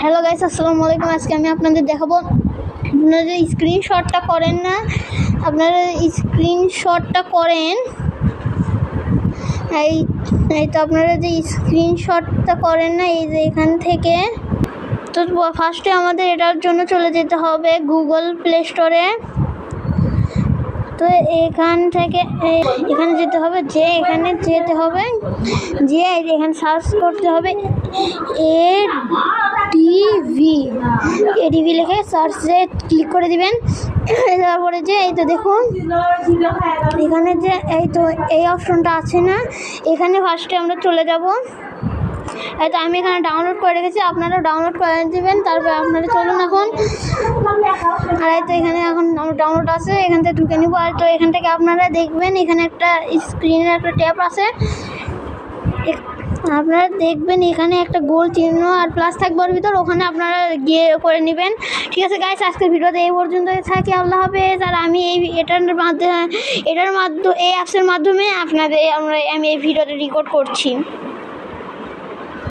Hello guys, আসসালামু আলাইকুম। আজকে আমি আপনাদের দেখাবো, আপনারা যে স্ক্রিনশটটা করেন না, আপনারা স্ক্রিনশটটা করেন এই এই তো আপনারা যে স্ক্রিনশটটা করেন না, এই যে এখান থেকে। তো ফার্স্টে আমাদের এটার জন্য চলে যেতে হবে গুগল প্লে স্টোরে। তো এখান থেকে এখানে যেতে হবে, এখানে সার্চ করতে হবে এডিভি লিখে সার্চে ক্লিক করে দিবেন। তারপরে এই তো দেখুন এখানে এই অপশনটা আছে না, এখানে ফার্স্টে আমরা চলে যাব। এই তো আমি এখানে ডাউনলোড করে রেখেছি, আপনারা ডাউনলোড করে দিবেন। তারপরে আপনারা চলুন এখন। আর এই তো এখানে এখন ডাউনলোড আছে, এখান থেকে ঢুকে নিব। আর তো এখান থেকে আপনারা দেখবেন এখানে একটা স্ক্রিনের একটা ট্যাব আছে, আপনারা দেখবেন এখানে একটা গোল চিহ্ন আর প্লাস থাকবে ওর ভিতর, ওখানে আপনারা গিয়ে করে নেবেন। ঠিক আছে গাইস, আজকের ভিডিওতে এই পর্যন্ত থাকি। আল্লাহ হাফেজ। আর আমি এটার মাধ্যমে এই অ্যাপসের মাধ্যমে আমি এই ভিডিওটা রেকর্ড করছি।